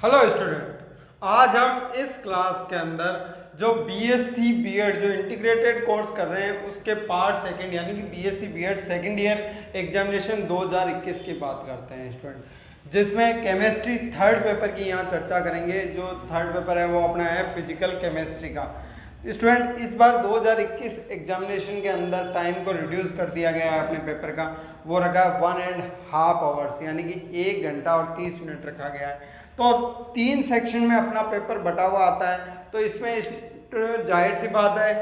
Hello student, आज हम इस क्लास के अंदर जो बीएससी बीएड जो इंटीग्रेटेड कोर्स कर रहे हैं उसके पार्ट सेकंड यानी कि BSc BEd second year examination 2021 की बात करते हैं स्टूडेंट, जिसमें केमिस्ट्री थर्ड पेपर की यहाँ चर्चा करेंगे। जो थर्ड पेपर है वो अपना है फिजिकल केमिस्ट्री का। स्टूडेंट इस बार 2021 एग्जामिनेशन के अंदर टाइम को रिड्यूस कर दिया गया है अपने पेपर का, वो रखा है 1.5 आवर्स यानी कि 1 घंटा और 30 मिनट रखा गया है। तो 3 सेक्शन में अपना पेपर बटा हुआ आता है, तो इसमें जाहिर सी बात है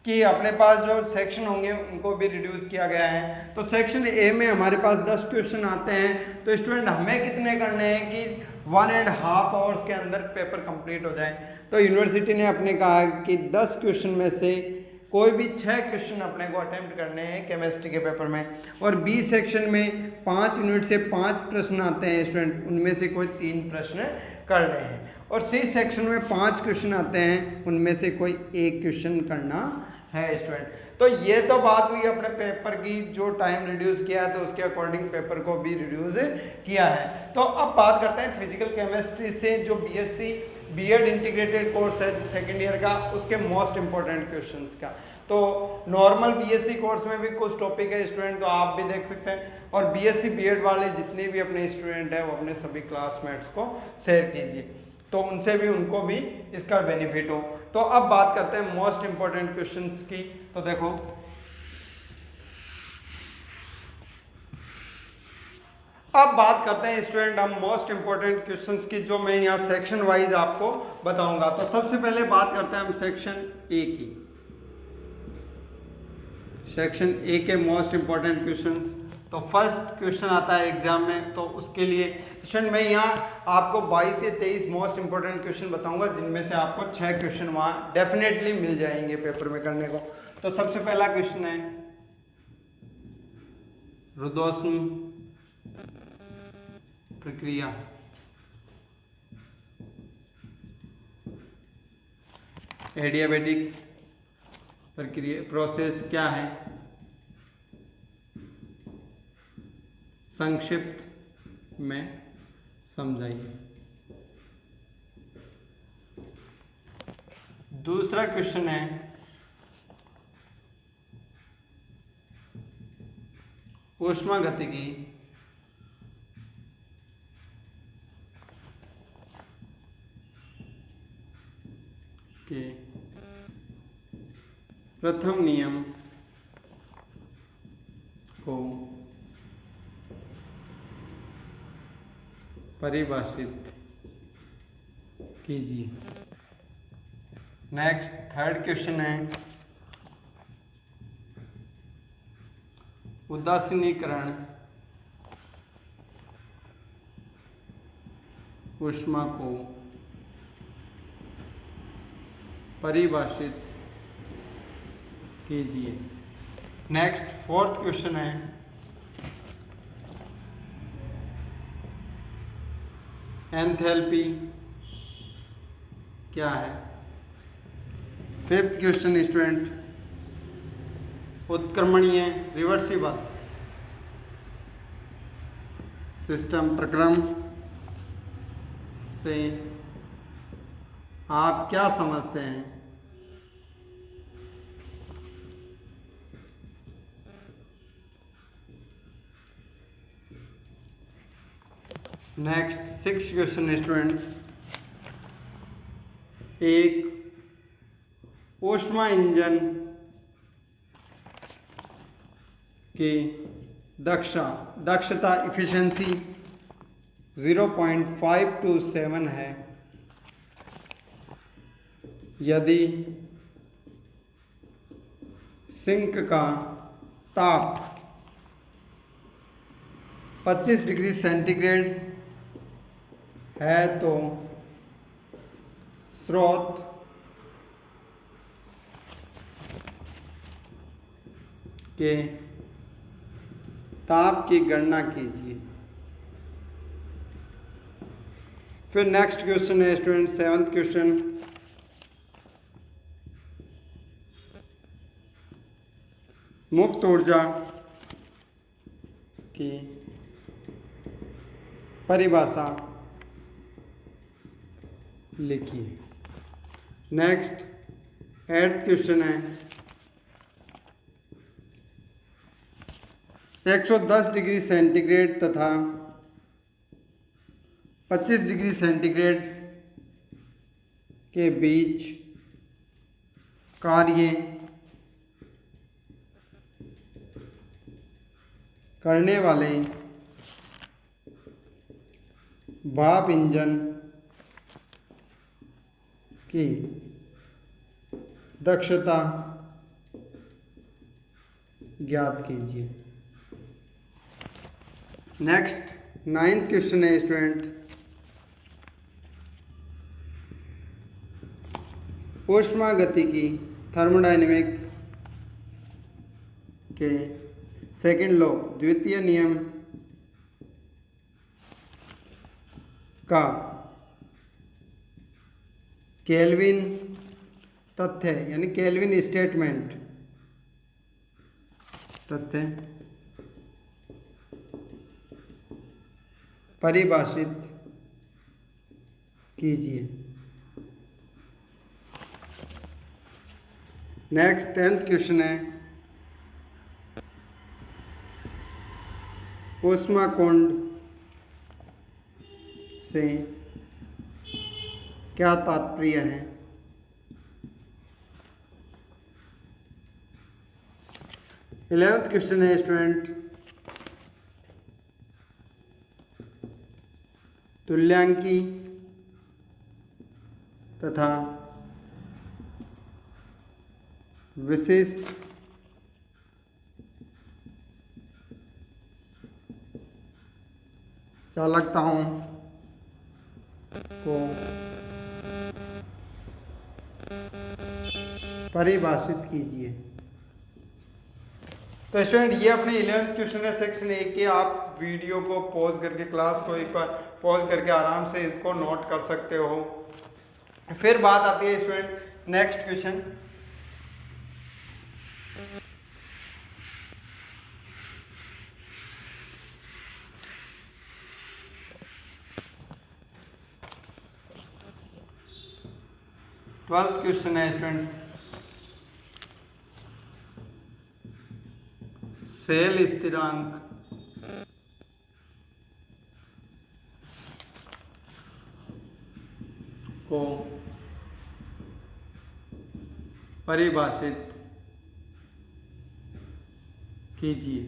कि अपने पास जो सेक्शन होंगे उनको भी रिड्यूस किया गया है। तो सेक्शन ए में हमारे पास 10 क्वेश्चन आते हैं, तो स्टूडेंट हमें कितने करने हैं कि 1.5 आवर्स के अंदर पेपर कंप्लीट हो जाए। तो यूनिवर्सिटी ने अपने कहा कि 10 क्वेश्चन में से कोई भी 6 क्वेश्चन अपने को अटेम्प्ट करने हैं केमिस्ट्री के पेपर में, और बी सेक्शन में 5 यूनिट से 5 प्रश्न आते हैं स्टूडेंट, उनमें से कोई 3 प्रश्न करने हैं। और सी सेक्शन में 5 क्वेश्चन आते हैं, उनमें से कोई 1 क्वेश्चन करना है स्टूडेंट। तो ये तो बात हुई अपने पेपर की, जो टाइम रिड्यूस किया है तो उसके अकॉर्डिंग पेपर को भी रिड्यूस किया है। तो अब बात करते हैं फिजिकल केमिस्ट्री से जो बीएससी बीएड इंटीग्रेटेड कोर्स है सेकेंड ईयर का, उसके मोस्ट इंपॉर्टेंट क्वेश्चंस का। तो नॉर्मल बीएससी कोर्स में भी कुछ टॉपिक है स्टूडेंट, तो आप भी देख सकते हैं, और बीएससी बीएड वाले जितने भी अपने स्टूडेंट हैं वो अपने सभी क्लासमेट्स को शेयर कीजिए, तो उनसे भी उनको भी इसका बेनिफिट हो। तो अब बात करते हैं मोस्ट इंपॉर्टेंट क्वेश्चंस की। तो देखो, अब बात करते हैं स्टूडेंट हम मोस्ट इंपॉर्टेंट क्वेश्चंस की, जो मैं यहाँ सेक्शन वाइज आपको बताऊंगा। तो सबसे पहले बात करते हैं हम सेक्शन ए की। सेक्शन ए के मोस्ट इंपॉर्टेंट क्वेश्चंस, तो फर्स्ट क्वेश्चन आता है एग्जाम में, तो उसके लिए स्टूडेंट मैं यहाँ आपको 22 से 23 मोस्ट इंपॉर्टेंट क्वेश्चन बताऊंगा, जिनमें से आपको 6 क्वेश्चन वहाँ डेफिनेटली मिल जाएंगे पेपर में करने को। तो सबसे पहला क्वेश्चन है रुदोष्म प्रक्रिया एडियाबेटिक प्रक्रिया प्रोसेस क्या है, संक्षिप्त में समझाइए। दूसरा क्वेश्चन है ऊष्मागतिकी के प्रथम नियम को परिभाषित कीजिए। नेक्स्ट थर्ड क्वेश्चन है उदासीनीकरण ऊष्मा को परिभाषित कीजिए। नेक्स्ट फोर्थ क्वेश्चन है एंथैल्पी क्या है। फिफ्थ क्वेश्चन स्टूडेंट उत्क्रमणीय रिवर्सिबल सिस्टम प्रक्रम से आप क्या समझते हैं। नेक्स्ट सिक्स क्वेश्चन स्टूडेंट एक ऊष्मा इंजन की दक्षता इफिशिएंसी 0.527 है यदि सिंक का ताप 25 डिग्री सेंटीग्रेड है, तो स्रोत के ताप की गणना कीजिए। फिर नेक्स्ट क्वेश्चन है स्टूडेंट सेवंथ क्वेश्चन, मुक्त ऊर्जा की परिभाषा लिखिए। नेक्स्ट 8th क्वेश्चन है 110 डिग्री सेंटीग्रेड तथा 25 डिग्री सेंटीग्रेड के बीच कार्य करने वाले भाप इंजन की दक्षता ज्ञात कीजिए। नेक्स्ट 9th क्वेश्चन है स्टूडेंट ऊष्मागतिकी थर्मोडायनेमिक्स के सेकंड लॉ द्वितीय नियम का केल्विन तथ्य यानी केल्विन स्टेटमेंट तथ्य परिभाषित कीजिए। नेक्स्ट 10th क्वेश्चन है ऊष्माकुंड से क्या तात्पर्य है। 11th क्वेश्चन है स्टूडेंट तुल्यांकी तथा विशिष्ट चालकताओं को परिभाषित कीजिए। तो स्टूडेंट ये अपने 11th क्वेश्चन है सेक्शन 1 के। आप वीडियो को पॉज करके क्लास को एक बार पॉज करके आराम से इसको नोट कर सकते हो। फिर बात आती है student next question twelfth question है स्टूडेंट सेल स्थिरांक को परिभाषित कीजिए।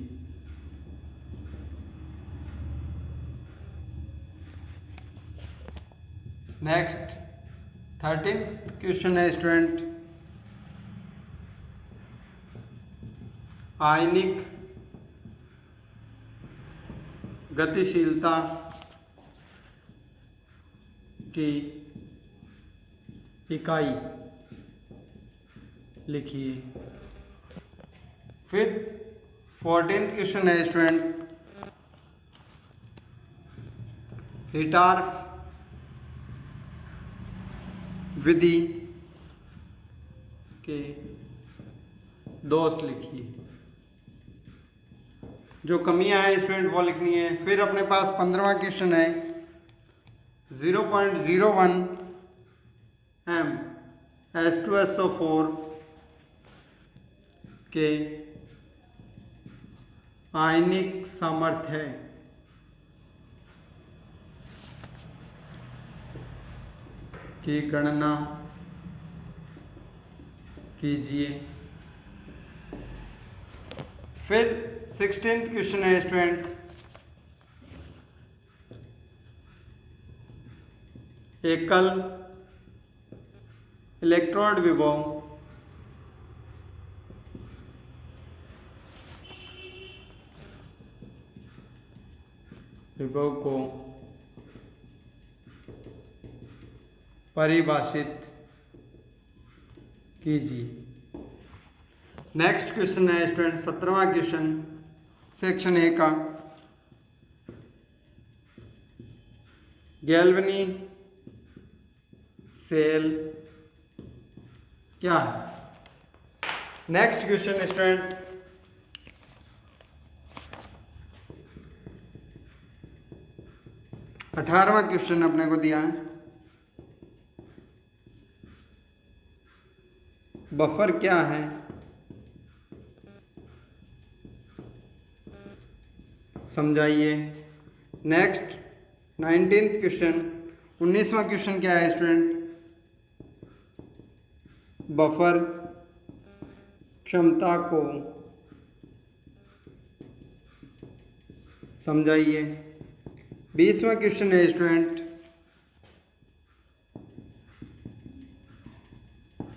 नेक्स्ट 13th क्वेश्चन है स्टूडेंट आयनिक गतिशीलता की इकाई लिखिए। फिर 14th क्वेश्चन है स्टूडेंट हिटार्फ विधि के दोष लिखिए। जो कमियां हैं स्टूडेंट वो लिखनी है। फिर अपने पास 15वां क्वेश्चन है 0.01 m H2SO4 के आयनिक सामर्थ्य की गणना कीजिए। फिर 16th क्वेश्चन है स्टूडेंट एकल इलेक्ट्रोड विभव को परिभाषित कीजिए। नेक्स्ट क्वेश्चन है स्टूडेंट 17वां क्वेश्चन सेक्शन ए का गैल्वनी सेल क्या है। नेक्स्ट क्वेश्चन स्टूडेंट अठारहवां क्वेश्चन अपने को दिया है बफर क्या है, समझाइए। नेक्स्ट 19th क्वेश्चन, 19वां क्वेश्चन क्या है स्टूडेंट, बफर क्षमता को समझाइए। 20वां क्वेश्चन है स्टूडेंट,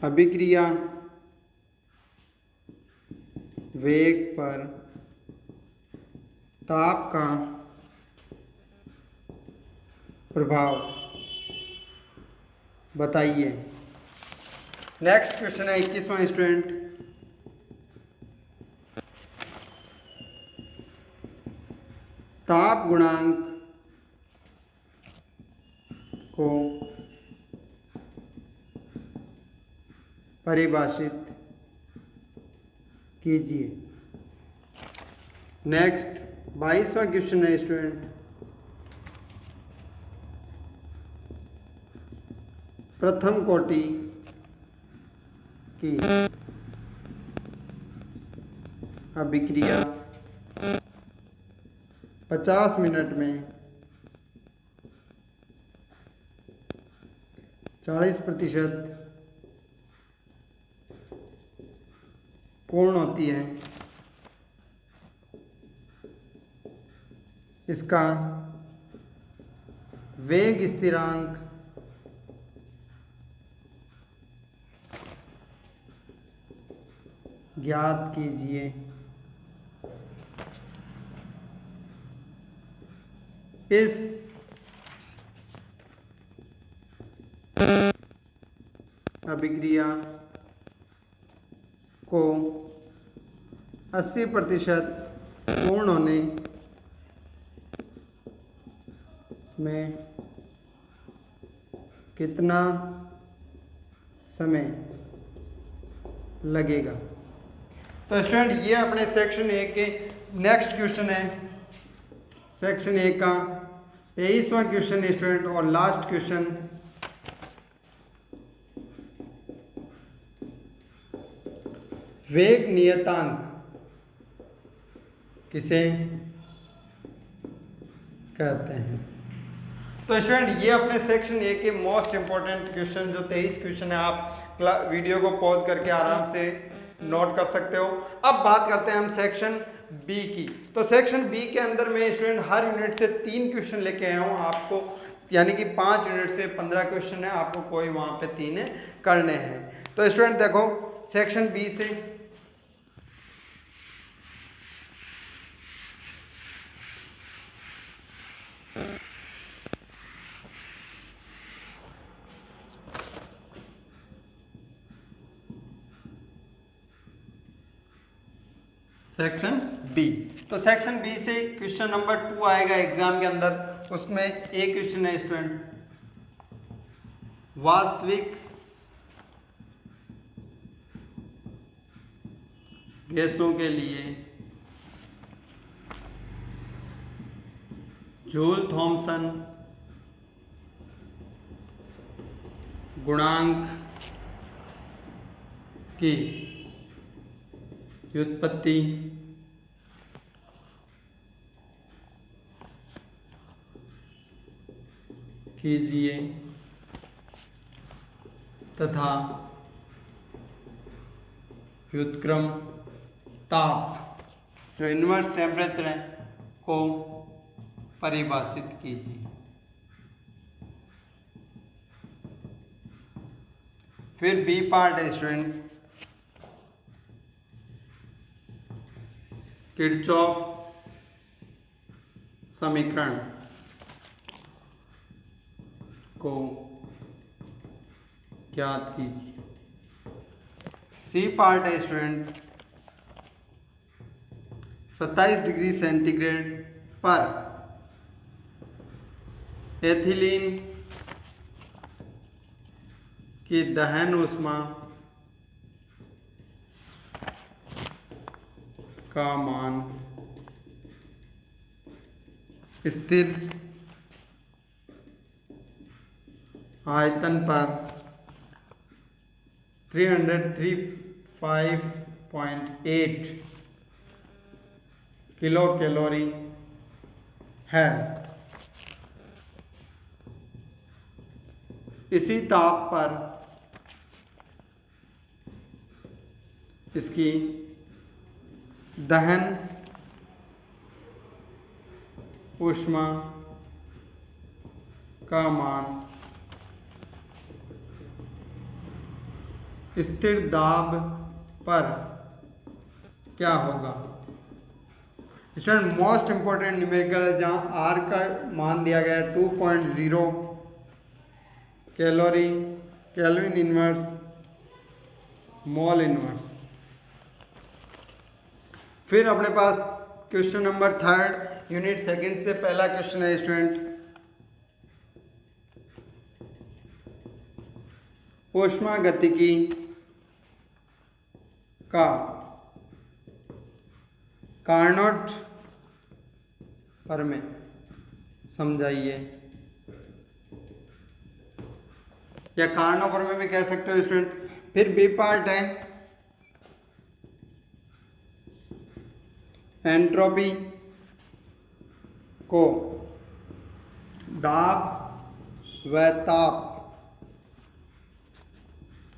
अभिक्रिया वेग पर ताप का प्रभाव बताइए। नेक्स्ट क्वेश्चन है 21वां स्टूडेंट, ताप गुणांक को परिभाषित कीजिए। नेक्स्ट 22वां क्वेश्चन है स्टूडेंट, प्रथम कोटि की अभिक्रिया 50 मिनट में 40% पूर्ण होती है, इसका वेग स्थिरांक ज्ञात कीजिए। इस अभिक्रिया को 80% पूर्ण होने में कितना समय लगेगा। तो स्टूडेंट ये अपने सेक्शन ए के नेक्स्ट क्वेश्चन है, सेक्शन ए का 23वां क्वेश्चन स्टूडेंट और लास्ट क्वेश्चन। वेग नियतांक किसे कहते हैं। तो स्टूडेंट ये अपने सेक्शन ए के मोस्ट इंपॉर्टेंट क्वेश्चन जो 23 क्वेश्चन है, आप वीडियो को पॉज करके आराम से नोट कर सकते हो। अब बात करते हैं हम सेक्शन बी की। तो सेक्शन बी के अंदर मैं स्टूडेंट हर यूनिट से 3 क्वेश्चन लेके आया हूँ आपको, यानी कि 5 यूनिट से 15 क्वेश्चन है, आपको कोई वहाँ पे 3 करने हैं। तो स्टूडेंट देखो सेक्शन बी से सेक्शन बी, तो सेक्शन बी से क्वेश्चन नंबर 2 आएगा एग्जाम के अंदर। उसमें एक क्वेश्चन है स्टूडेंट, वास्तविक गैसों के लिए जूल थॉमसन गुणांक की व्युत्पत्ति कीजिए तथा व्युत्क्रम ताप जो इन्वर्स टेम्परेचर है को परिभाषित कीजिए। फिर बी पार्ट है स्टूडेंट, किरचॉफ समीकरण को ज्ञात कीजिए। सी पार्ट है स्टूडेंट, 27 डिग्री सेंटीग्रेड पर एथिलीन की दहन ऊष्मा का मान स्थिर आयतन पर 305.8 किलो कैलोरी है। इसी ताप पर इसकी दहन ऊष्मा का मान स्थिर दाब पर क्या होगा। स्टूडेंट मोस्ट इंपॉर्टेंट न्यूमेरिकल है जहाँ आर का मान दिया गया है 2.0 calorie, kelvin inverse, mole inverse. फिर अपने पास क्वेश्चन नंबर 3 यूनिट सेकंड से पहला क्वेश्चन है स्टूडेंट, ऊष्मागतिकी का कार्नोट प्रमेय समझाइए, या कार्नोट प्रमेय भी कह सकते हो स्टूडेंट। फिर बी पार्ट है एंट्रोपी को दाब व ताप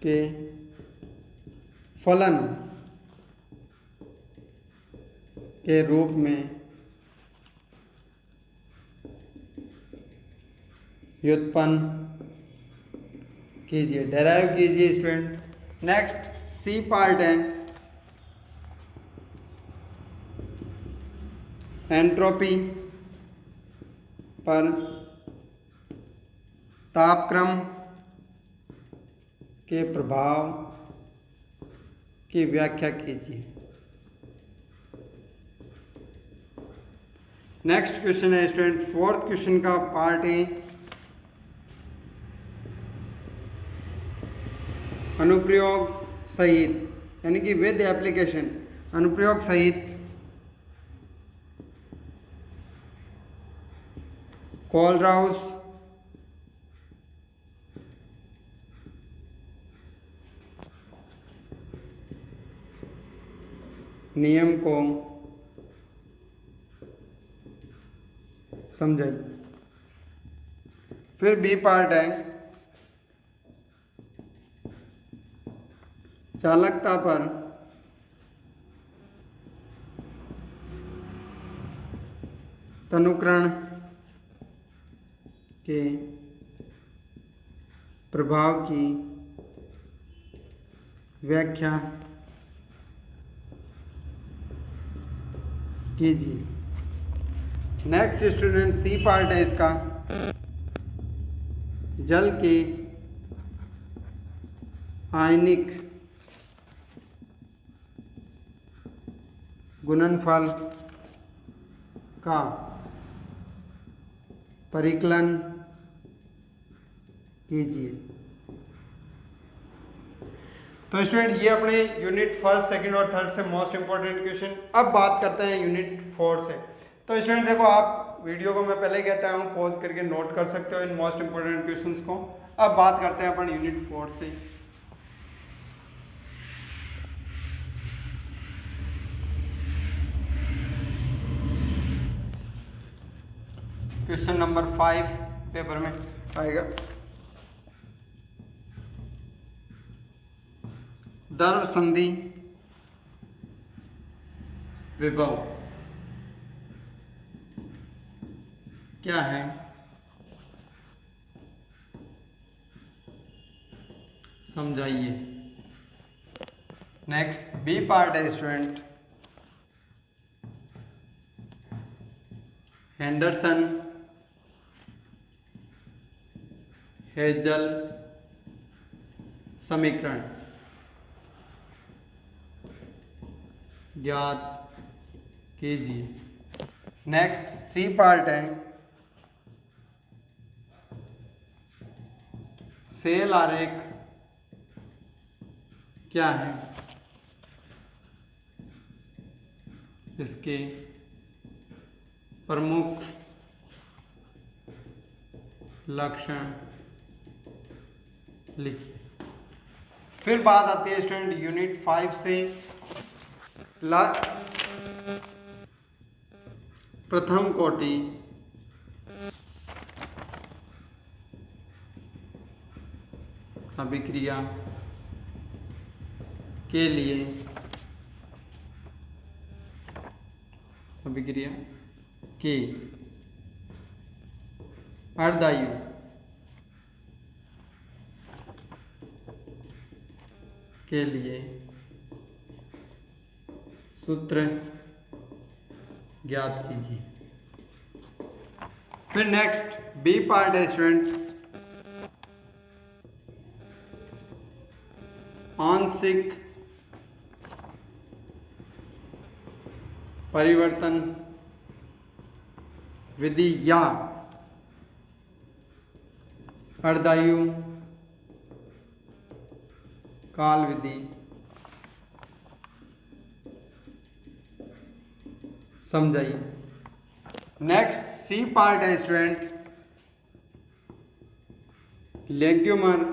के फलन के रूप में व्युत्पन्न कीजिए, डेराइव कीजिए स्टूडेंट। नेक्स्ट सी पार्ट है एंट्रोपी पर तापक्रम के प्रभाव की व्याख्या कीजिए। नेक्स्ट क्वेश्चन है स्टूडेंट, फोर्थ क्वेश्चन का पार्ट है अनुप्रयोग सहित, यानी कि विद एप्लीकेशन, अनुप्रयोग सहित कोलराउस नियम को समझाइए। फिर बी पार्ट है चालकता पर तनुकरण के प्रभाव की व्याख्या कीजिए। नेक्स्ट स्टूडेंट सी पार्ट है इसका जल के आयनिक गुणनफल का परिकलन कीजिए। तो स्टूडेंट ये अपने यूनिट फर्स्ट, सेकंड और थर्ड से मोस्ट इंपॉर्टेंट क्वेश्चन। अब बात करते हैं यूनिट 4 से। तो स्टूडेंट देखो, आप वीडियो को मैं पहले कहता हूँ पॉज करके नोट कर सकते हो इन मोस्ट इंपॉर्टेंट क्वेश्चंस को। अब बात करते हैं अपन यूनिट 4 से। क्वेश्चन नंबर 5 पेपर में आएगा। द्रव संधि विभव क्या है, समझाइए। नेक्स्ट बी पार्ट है स्टूडेंट हेंडरसन हेजल समीकरण ज्ञात कीजिए। नेक्स्ट सी पार्ट है सेल आरेख क्या है, इसके प्रमुख लक्षण लिखिए। फिर बात आती है स्टूडेंट यूनिट 5 से प्रथम कोटि अभिक्रिया के लिए अभिक्रिया की अर्धायु के लिए सूत्र ज्ञात कीजिए। फिर नेक्स्ट बी पार्ट है स्टूडेंट आंशिक परिवर्तन विधि या अर्धायु काल विधि समझाइए। नेक्स्ट सी पार्ट है स्टूडेंट लेग्यूमर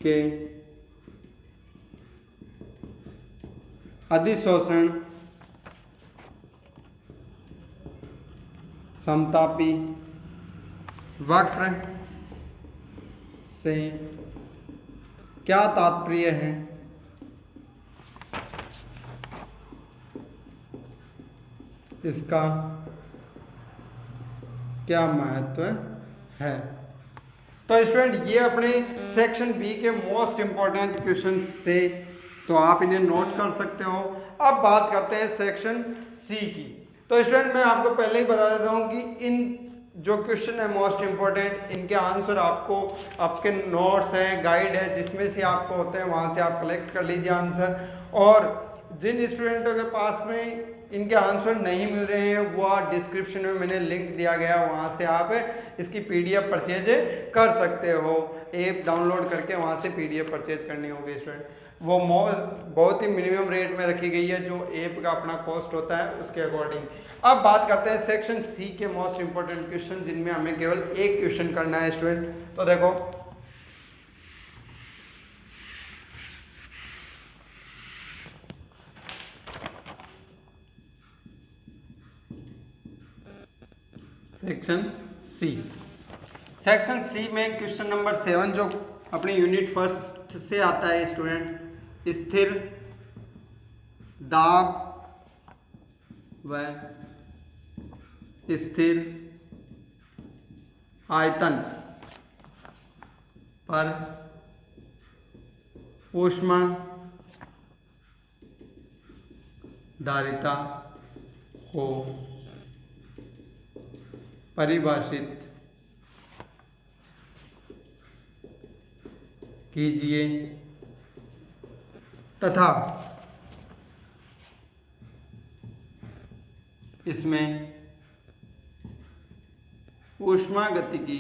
के अधिशोषण समतापी वक्र से क्या तात्पर्य है, इसका क्या महत्व है। तो स्टूडेंट ये अपने सेक्शन बी के मोस्ट इंपॉर्टेंट क्वेश्चन थे, तो आप इन्हें नोट कर सकते हो। अब बात करते हैं सेक्शन सी की। तो स्टूडेंट मैं आपको पहले ही बता देता हूँ कि इन जो क्वेश्चन है मोस्ट इंपॉर्टेंट, इनके आंसर आपको आपके नोट्स हैं, गाइड है, जिसमें से आपको होते हैं वहाँ से आप कलेक्ट कर लीजिए आंसर। और जिन स्टूडेंटों के पास में इनके आंसर नहीं मिल रहे हैं वो डिस्क्रिप्शन में मैंने लिंक दिया गया, वहाँ से आप इसकी पीडीएफ परचेज कर सकते हो। ऐप डाउनलोड करके वहाँ से पीडीएफ परचेज करनी होगी स्टूडेंट। वो बहुत ही मिनिमम रेट में रखी गई है, जो ऐप का अपना कॉस्ट होता है उसके अकॉर्डिंग। अब बात करते हैं सेक्शन सी के मोस्ट इंपॉर्टेंट क्वेश्चन, जिनमें हमें केवल एक क्वेश्चन करना है स्टूडेंट। तो देखो सेक्शन सी में क्वेश्चन नंबर 7 जो अपनी यूनिट फर्स्ट से आता है स्टूडेंट, स्थिर दाब व स्थिर आयतन पर ऊष्मा धारिता को परिभाषित कीजिए तथा इसमें ऊष्मागतिकी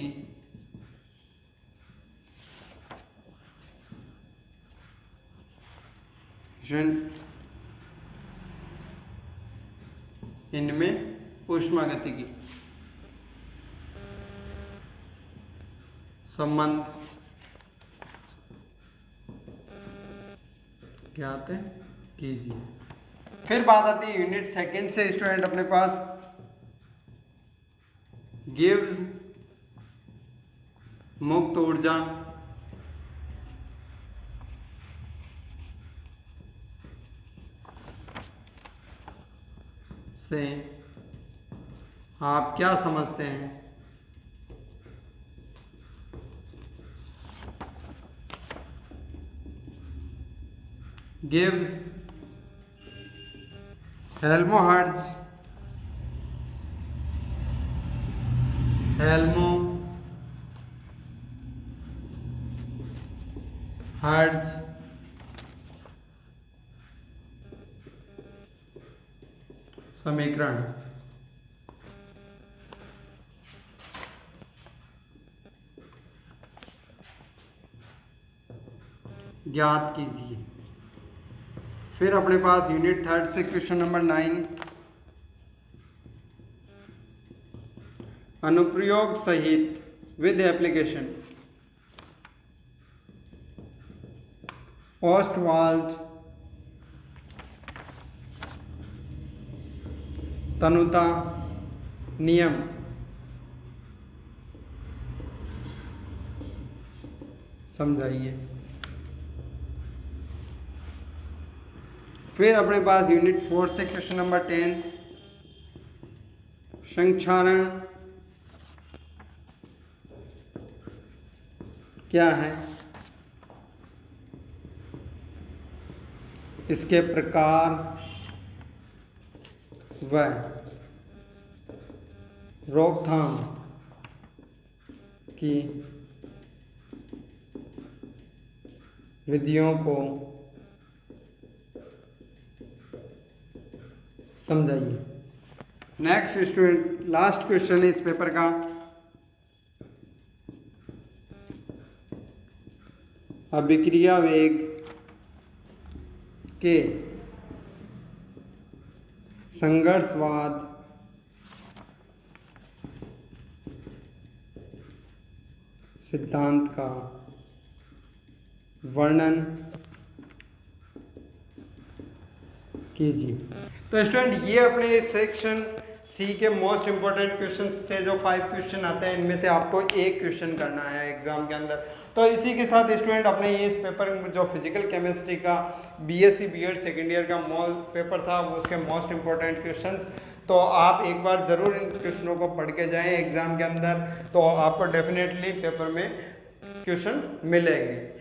इनमें ऊष्मागतिकी संबंध ज्ञात कीजिए। फिर बात आती है यूनिट सेकंड से स्टूडेंट अपने पास गिव्स मुक्त ऊर्जा से आप क्या समझते हैं। gives Helmholtz समीकरण ज्ञात कीजिए। फिर अपने पास यूनिट थर्ड से क्वेश्चन नंबर 9 अनुप्रयोग सहित विद एप्लीकेशन ओस्टवाल्ड तनुता नियम समझाइए। फिर अपने पास यूनिट 4 से क्वेश्चन नंबर 10 संक्षारण क्या है, इसके प्रकार व रोकथाम की विधियों को समझाइए। नेक्स्ट स्टूडेंट लास्ट क्वेश्चन है इस पेपर का, अभिक्रिया वेग के संघर्षवाद सिद्धांत का वर्णन कीजिए। तो स्टूडेंट ये अपने सेक्शन सी के मोस्ट इंपॉर्टेंट क्वेश्चन थे, जो 5 क्वेश्चन आते हैं इनमें से आपको एक क्वेश्चन करना है एग्जाम के अंदर। तो इसी के साथ स्टूडेंट अपने ये इस पेपर में जो फिजिकल केमिस्ट्री का बीएससी बीएड सेकेंड ईयर का पेपर था वो उसके मोस्ट इंपॉर्टेंट क्वेश्चंस, तो आप एक बार ज़रूर इन क्वेश्चनों को पढ़ के जाएं एग्जाम के अंदर, तो आपको डेफिनेटली पेपर में क्वेश्चन मिलेंगे।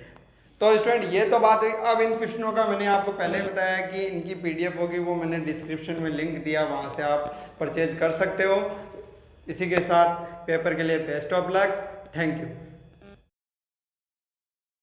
तो स्टूडेंट ये तो बात हुई। अब इन क्वेश्चनों का मैंने आपको पहले बताया कि इनकी पीडीएफ होगी, वो मैंने डिस्क्रिप्शन में लिंक दिया, वहाँ से आप परचेज कर सकते हो। इसी के साथ पेपर के लिए best of luck, thank you.